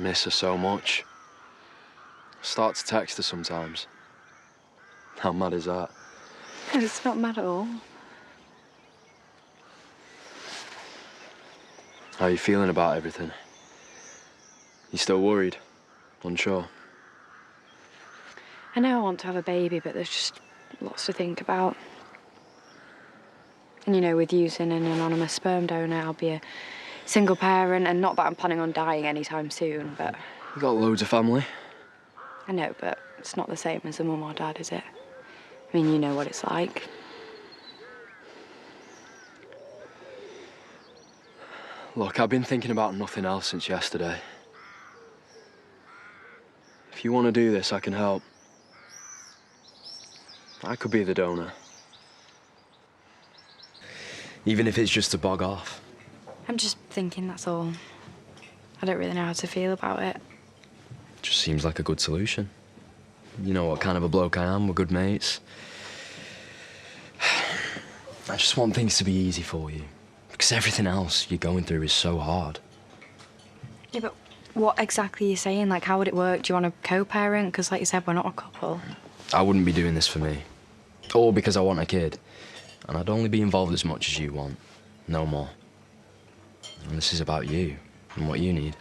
miss her so much. I start to text her sometimes. How mad is that? It's not mad at all. How are you feeling about everything? You still worried? Unsure? I know I want to have a baby, but there's just lots to think about. And you know, with using an anonymous sperm donor, I'll be a single parent, and not that I'm planning on dying anytime soon, but... You got loads of family. I know, but it's not the same as a mum or dad, is it? I mean, you know what it's like. Look, I've been thinking about nothing else since yesterday. If you want to do this, I can help. I could be the donor. Even if it's just to bog off. I'm just thinking, that's all. I don't really know how to feel about it. Just seems like a good solution. You know what kind of a bloke I am, we're good mates. I just want things to be easy for you. Because everything else you're going through is so hard. Yeah, but what exactly are you saying? Like, how would it work? Do you want a co-parent? Because, like you said, we're not a couple. I wouldn't be doing this for me. Or because I want a kid. And I'd only be involved as much as you want. No more. And this is about you and what you need.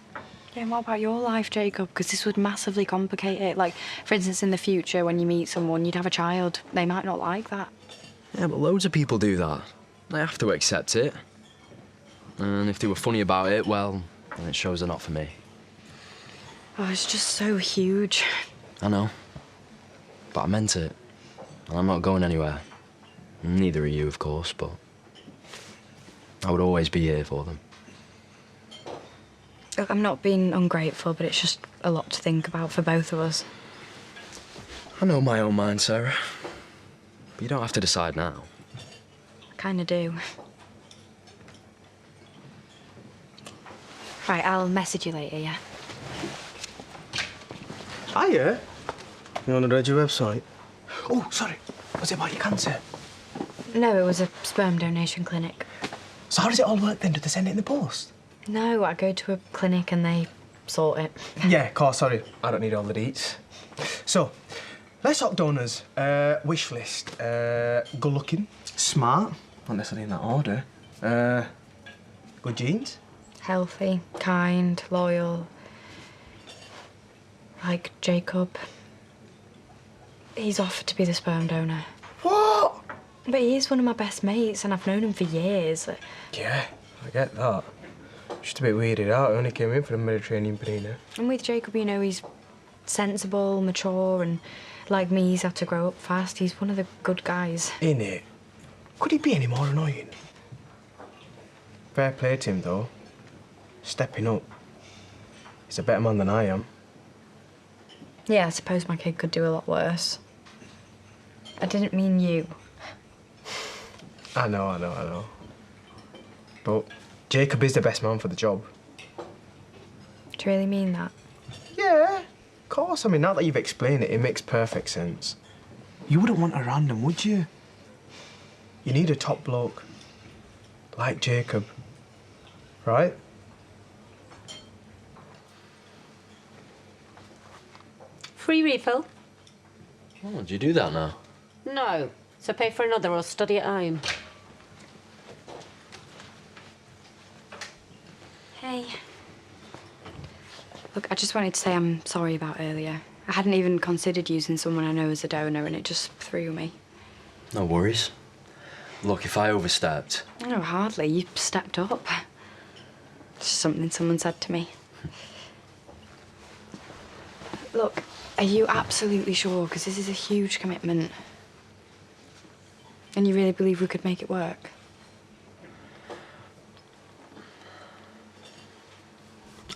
Yeah, and what about your life, Jacob? Because this would massively complicate it. Like, for instance, in the future, when you meet someone, you'd have a child. They might not like that. Yeah, but loads of people do that. They have to accept it. And if they were funny about it, well, then it shows they're not for me. Oh, it's just so huge. I know. But I meant it. And I'm not going anywhere. Neither are you, of course, but I would always be here for them. Look, I'm not being ungrateful, but it's just a lot to think about for both of us. I know my own mind, Sarah. But you don't have to decide now. I kind of do. Right, I'll message you later, yeah? Hiya. You want to read your website? Oh, sorry. Was it about your cancer? No, it was a sperm donation clinic. So how does it all work then? Do they send it in the post? No, I go to a clinic and they sort it. Yeah, of course, sorry. I don't need all the deets. So, let's talk donors. Wish list. Good looking. Smart. Not necessarily in that order. Good genes. Healthy, kind, loyal. Like Jacob. He's offered to be the sperm donor. What? But he is one of my best mates and I've known him for years. Yeah, I get that. Just a bit weirded out. I only came in for a Mediterranean panina. And with Jacob, you know, he's sensible, mature, and like me, he's had to grow up fast. He's one of the good guys. Innit? Could he be any more annoying? Fair play to him, though. Stepping up. He's a better man than I am. Yeah, I suppose my kid could do a lot worse. I didn't mean you. I know. But Jacob is the best man for the job. Do you really mean that? Yeah, of course. I mean, now that you've explained it, it makes perfect sense. You wouldn't want a random, would you? You need a top bloke. Like Jacob. Right? Free refill? Oh, do you do that now? No. So pay for another or study at home. Hey. Look, I just wanted to say I'm sorry about earlier. I hadn't even considered using someone I know as a donor and it just threw me. No worries. Look, if I overstepped... No, hardly. You stepped up. Just something someone said to me. Look, are you absolutely sure? Because this is a huge commitment. And you really believe we could make it work?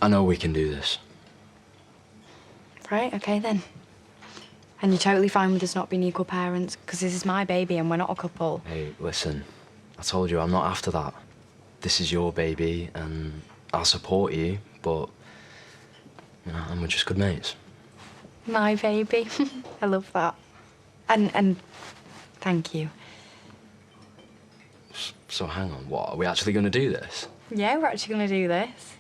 I know we can do this. Right, OK then. And you're totally fine with us not being equal parents? Because this is my baby and we're not a couple. Hey, listen. I told you I'm not after that. This is your baby and I'll support you, but... You know, and we're just good mates. My baby. I love that. And thank you. So hang on, what? Are we actually going to do this? Yeah, we're actually going to do this.